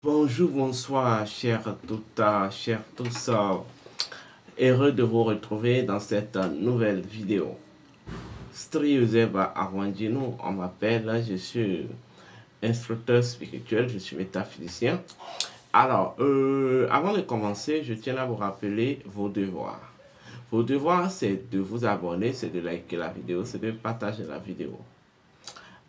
Bonjour, bonsoir, chers toutes, chers tous. Heureux de vous retrouver dans cette nouvelle vidéo. Striuseva Arwandino, on m'appelle, je suis instructeur spirituel, je suis métaphysicien. Alors, avant de commencer, je tiens à vous rappeler vos devoirs. Vos devoirs, c'est de vous abonner, c'est de liker la vidéo, c'est de partager la vidéo.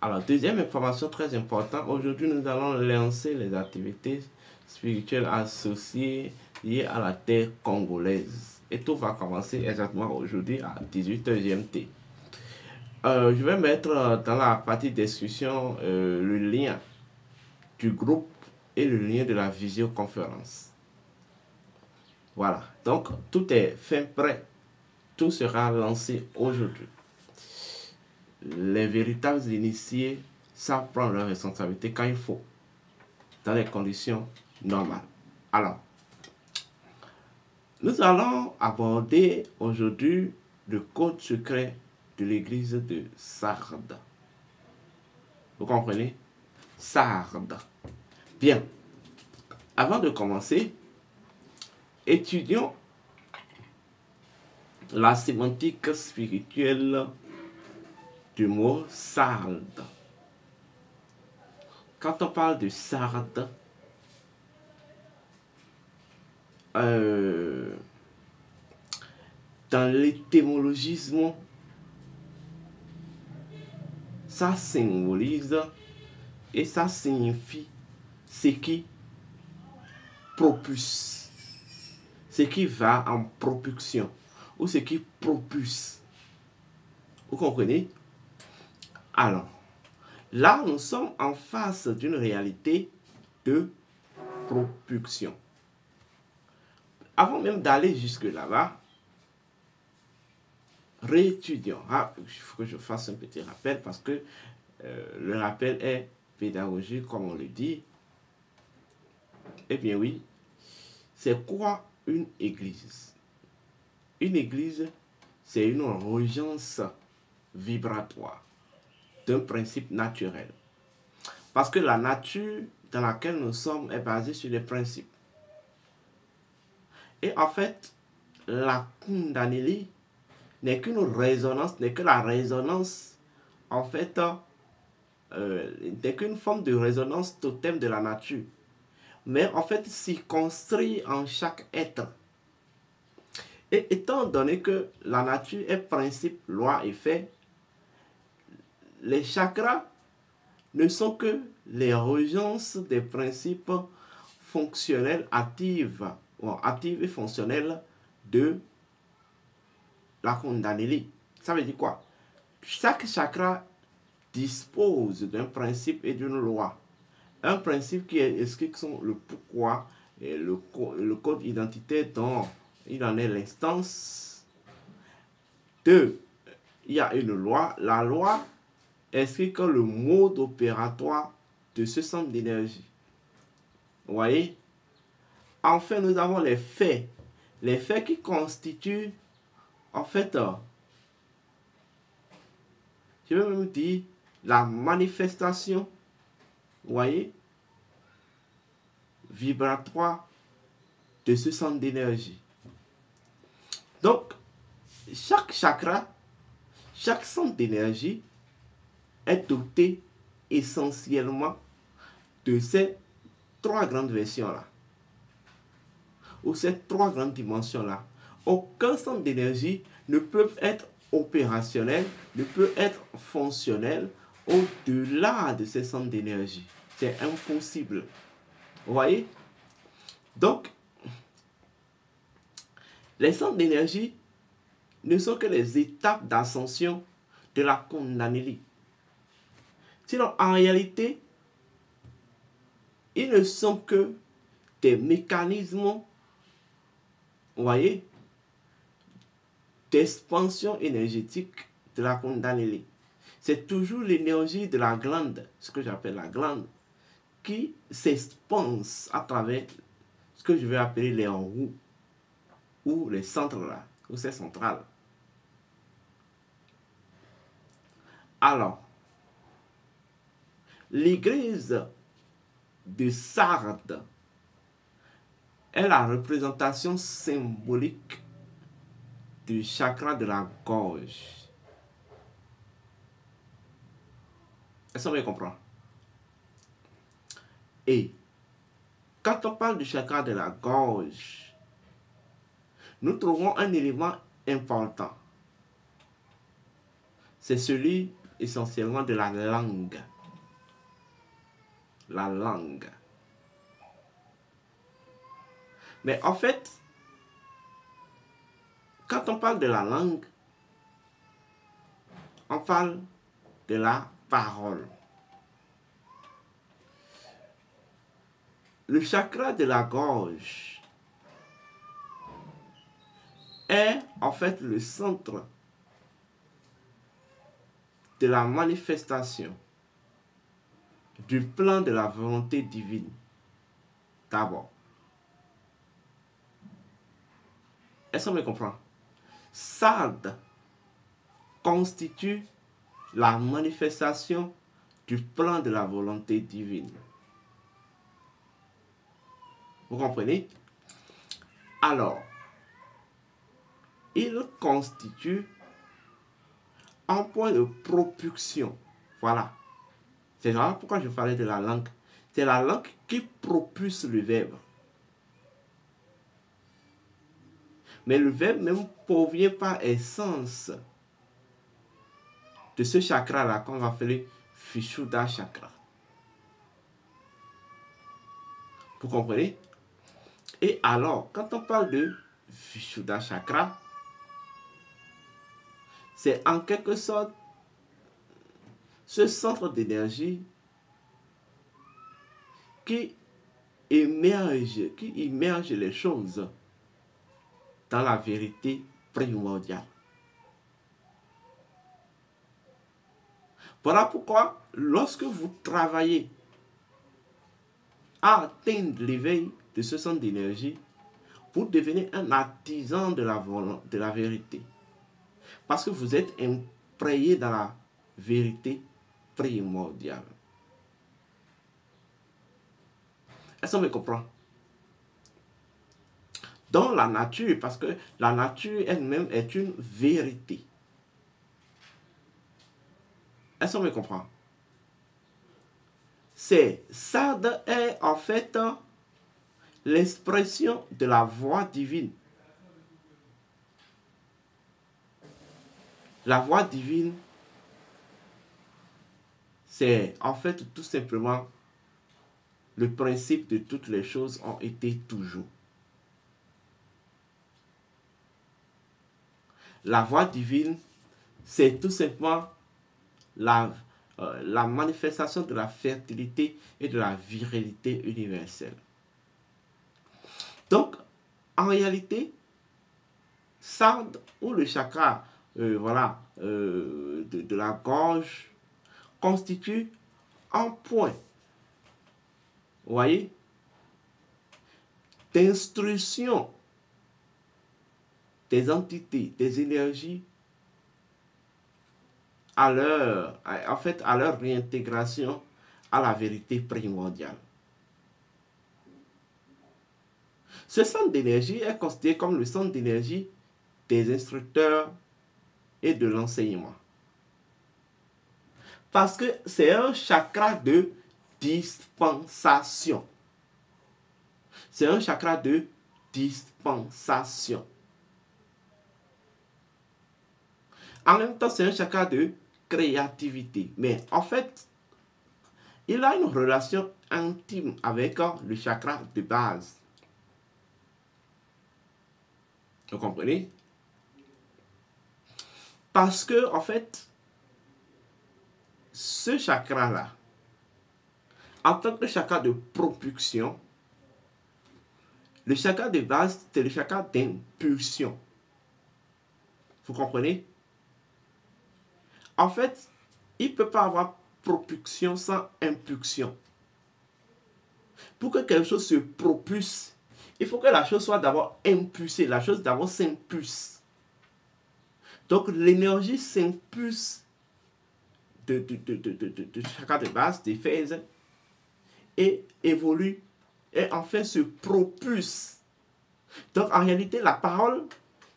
Alors, deuxième information très importante, aujourd'hui nous allons lancer les activités spirituelles associées liées à la terre congolaise. Et tout va commencer exactement aujourd'hui à 18h GMT. Je vais mettre dans la partie discussion le lien du groupe et le lien de la visioconférence. Voilà, donc tout est fin prêt, tout sera lancé aujourd'hui. Les véritables initiés savent prendre leurs responsabilités quand il faut, dans les conditions normales. Alors, nous allons aborder aujourd'hui le code secret de l'église de Sardes. Vous comprenez? Sardes. Bien. Avant de commencer, étudions la sémantique spirituelle du mot Sardes. Quand on parle de Sardes, dans l'étymologisme, ça symbolise et ça signifie ce qui propulse, ce qui va en propulsion ou ce qui propulse. Vous comprenez? Alors, là, nous sommes en face d'une réalité de propulsion. Avant même d'aller jusque là-bas, réétudions. Il faut que je fasse un petit rappel parce que le rappel est pédagogique, comme on le dit. Eh bien oui, c'est quoi une église? Une église, c'est une régence vibratoire d'un principe naturel. Parce que la nature dans laquelle nous sommes est basée sur les principes. Et en fait, la Kundalini n'est qu'une résonance, n'est que la résonance, en fait, n'est qu'une forme de résonance totem de la nature. Mais en fait, s'y construit en chaque être. Et étant donné que la nature est principe, loi et fait, les chakras ne sont que les régences des principes fonctionnels actifs et fonctionnels de la Kundalini. Ça veut dire quoi? Chaque chakra dispose d'un principe et d'une loi. Un principe qui explique le pourquoi et le code identitaire dont il en est l'instance. 2. Il y a une loi. La loi explique le mode opératoire de ce centre d'énergie. Vous voyez? Enfin, nous avons les faits. Les faits qui constituent, en fait, je vais même dire, la manifestation, vous voyez, vibratoire de ce centre d'énergie. Donc, chaque chakra, chaque centre d'énergie est doté essentiellement de ces trois grandes versions-là, ou ces trois grandes dimensions-là. Aucun centre d'énergie ne peut être opérationnel, ne peut être fonctionnel au-delà de ces centres d'énergie. C'est impossible. Vous voyez? Donc, les centres d'énergie ne sont que les étapes d'ascension de la Kundalini. Sinon, en réalité, ils ne sont que des mécanismes, vous voyez, d'expansion énergétique de la Kundalini. C'est toujours l'énergie de la glande, ce que j'appelle la glande, qui s'expanse à travers ce que je vais appeler les roues, ou les centres là, ou ces centrales. Alors, l'église de Sardes est la représentation symbolique du chakra de la gorge. Est-ce qu'on me comprend? Et quand on parle du chakra de la gorge, nous trouvons un élément important. C'est celui essentiellement de la langue. La langue. Mais en fait, quand on parle de la langue, on parle de la parole. Le chakra de la gorge est en fait le centre de la manifestation du plan de la volonté divine. D'abord. Est-ce qu'on me comprend? Sardes constitue la manifestation du plan de la volonté divine. Vous comprenez? Alors, il constitue un point de propulsion. Voilà. C'est vraiment pourquoi je parlais de la langue. C'est la langue qui propulse le verbe. Mais le verbe même provient par essence de ce chakra-là qu'on va appeler Vishuddha chakra. Vous comprenez? Et alors, quand on parle de Vishuddha chakra, c'est en quelque sorte ce centre d'énergie qui immerge les choses dans la vérité primordiale. Voilà pourquoi, lorsque vous travaillez à atteindre l'éveil de ce centre d'énergie, vous devenez un artisan de la vérité. Parce que vous êtes imprégné dans la vérité primordiale. Est-ce qu'on me comprend? Dans la nature, parce que la nature elle-même est une vérité. Est-ce qu'on me comprend? Sardes est en fait l'expression de la voix divine. La voix divine, c'est en fait tout simplement le principe de toutes les choses ont été toujours. La voix divine, c'est tout simplement la manifestation de la fertilité et de la virilité universelle. Donc, en réalité, Sardes ou le chakra de la gorge constitue un point, vous voyez, d'instruction des entités, des énergies à leur réintégration à la vérité primordiale. Ce centre d'énergie est considéré comme le centre d'énergie des instructeurs et de l'enseignement. Parce que c'est un chakra de dispensation. C'est un chakra de dispensation. En même temps, c'est un chakra de créativité. Mais en fait, il a une relation intime avec le chakra de base. Vous comprenez? Parce que, en fait, ce chakra-là, en tant que chakra de propulsion, le chakra de base, c'est le chakra d'impulsion. Vous comprenez? En fait, il ne peut pas avoir propulsion sans impulsion. Pour que quelque chose se propulse, il faut que la chose soit d'abord impulsée. La chose d'abord s'impulse. Donc, l'énergie s'impulse de chakra de base, des phases, et évolue et enfin se propulse. Donc en réalité, la parole,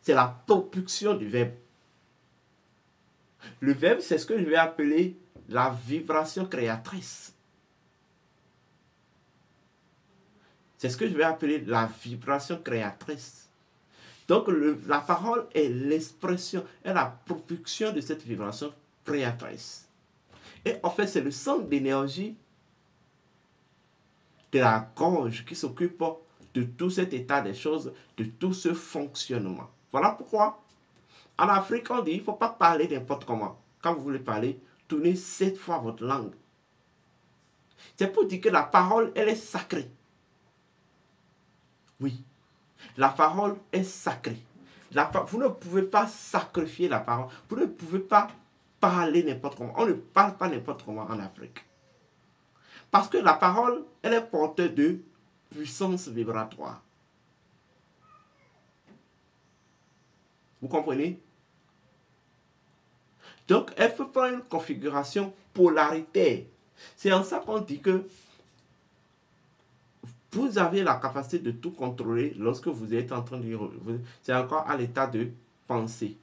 c'est la propulsion du verbe. Le verbe, c'est ce que je vais appeler la vibration créatrice. C'est ce que je vais appeler la vibration créatrice. Donc la parole est l'expression, est la propulsion de cette vibration créatrice. Et en fait, c'est le centre d'énergie de la gorge qui s'occupe de tout cet état des choses, de tout ce fonctionnement. Voilà pourquoi, en Afrique, on dit qu'il ne faut pas parler n'importe comment. Quand vous voulez parler, tournez 7 fois votre langue. C'est pour dire que la parole, elle est sacrée. Oui, la parole est sacrée. Vous ne pouvez pas sacrifier la parole. Vous ne pouvez pas parler n'importe comment. On ne parle pas n'importe comment en Afrique. Parce que la parole, elle est porteuse de puissance vibratoire. Vous comprenez? Donc, elle peut prendre une configuration polaritaire. C'est en ça qu'on dit que vous avez la capacité de tout contrôler lorsque vous êtes en train de dire. C'est encore à l'état de pensée.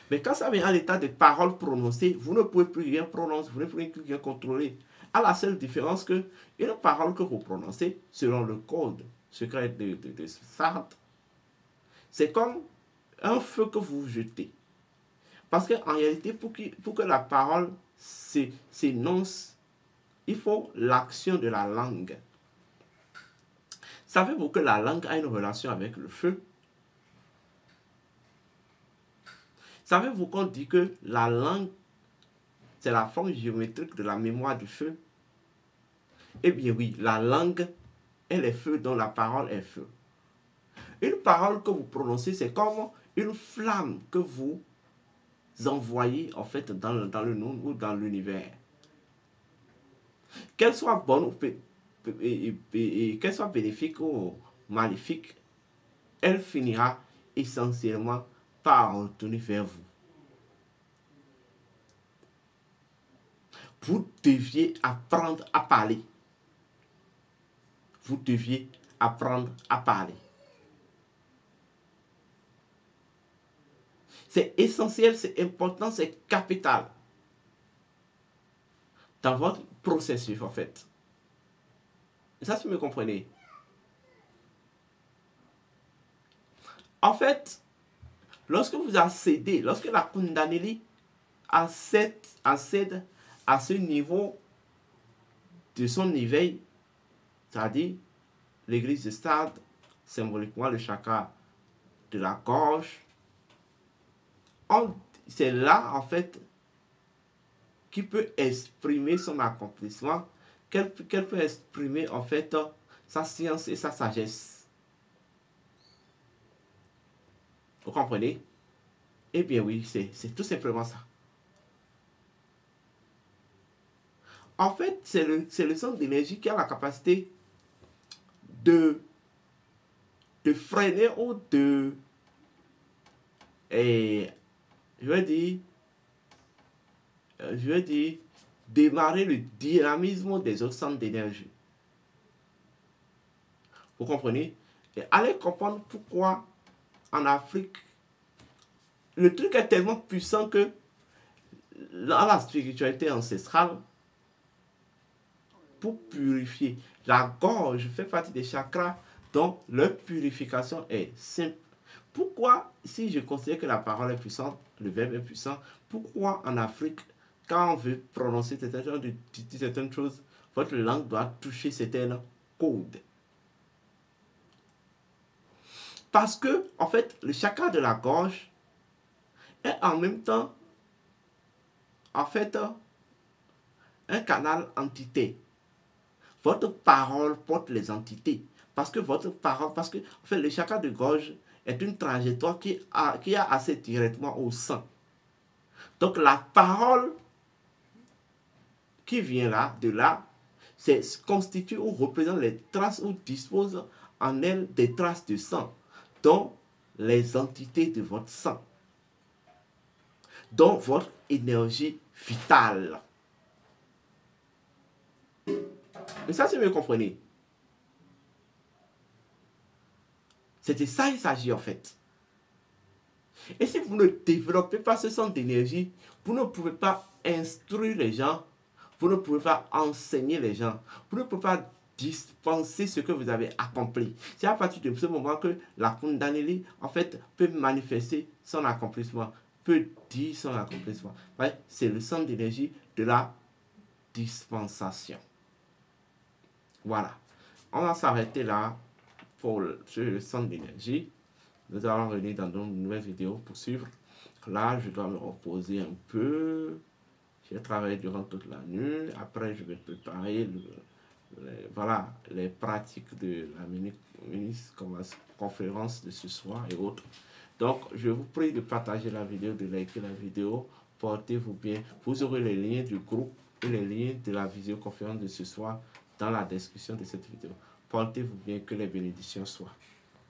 Mais quand ça vient à l'état de parole prononcée, vous ne pouvez plus rien prononcer, vous ne pouvez plus rien contrôler. À la seule différence que une parole que vous prononcez, selon le code secret de Sartre, c'est comme un feu que vous jetez. Parce qu'en réalité, pour que la parole s'énonce, il faut l'action de la langue. Savez-vous que la langue a une relation avec le feu? Savez-vous qu'on dit que la langue, c'est la forme géométrique de la mémoire du feu? Eh bien oui, la langue, elle est feu, dont la parole est feu. Une parole que vous prononcez, c'est comme une flamme que vous envoyez en fait dans le monde ou dans l'univers. Qu'elle soit bonne ou qu'elle soit bénéfique ou maléfique, elle finira essentiellement par retourner vers vous. Vous deviez apprendre à parler. Vous deviez apprendre à parler. C'est essentiel, c'est important, c'est capital dans votre processus en fait. Et ça, si vous me comprenez. En fait, lorsque vous accédez, lorsque la Kundalini accède à ce niveau de son éveil, c'est-à-dire l'église de stade, symboliquement le chakra de la gorge, c'est là en fait qui peut exprimer son accomplissement, qu'elle peut exprimer en fait sa science et sa sagesse. Vous comprenez? Eh bien oui, c'est tout simplement ça. En fait, c'est le centre d'énergie qui a la capacité de freiner ou de, je vais dire, démarrer le dynamisme des autres centres d'énergie. Vous comprenez? Et allez comprendre pourquoi en Afrique, le truc est tellement puissant que dans la spiritualité ancestrale, pour purifier, la gorge fait partie des chakras dont leur purification est simple. Pourquoi, si je considère que la parole est puissante, le verbe est puissant, pourquoi en Afrique, quand on veut prononcer certaines choses, votre langue doit toucher certaines codes? Parce que, en fait, le chakra de la gorge est en même temps, en fait, un canal entité. Votre parole porte les entités. Parce que votre parole, parce que en fait, le chakra de gorge est une trajectoire qui a accès directement au sang. Donc la parole qui vient là, de là, constitue ou représente les traces ou dispose en elle des traces de sang, dont les entités de votre sang, dont votre énergie vitale. Mais ça, c'est mieux comprenez. C'est de ça il s'agit en fait. Et si vous ne développez pas ce centre d'énergie, vous ne pouvez pas instruire les gens, vous ne pouvez pas enseigner les gens, vous ne pouvez pas dispenser ce que vous avez accompli. C'est à partir de ce moment que la Kundalini, en fait, peut manifester son accomplissement, peut dire son accomplissement. C'est le centre d'énergie de la dispensation. Voilà. On va s'arrêter là pour sur le centre d'énergie. Nous allons revenir dans une nouvelle vidéo pour suivre. Là, je dois me reposer un peu. J'ai travaillé durant toute la nuit. Après, je vais préparer voilà, les pratiques de la mini-conférence de ce soir et autres. Donc, je vous prie de partager la vidéo, de liker la vidéo. Portez-vous bien. Vous aurez les liens du groupe et les liens de la visioconférence de ce soir dans la description de cette vidéo. Portez-vous bien, que les bénédictions soient.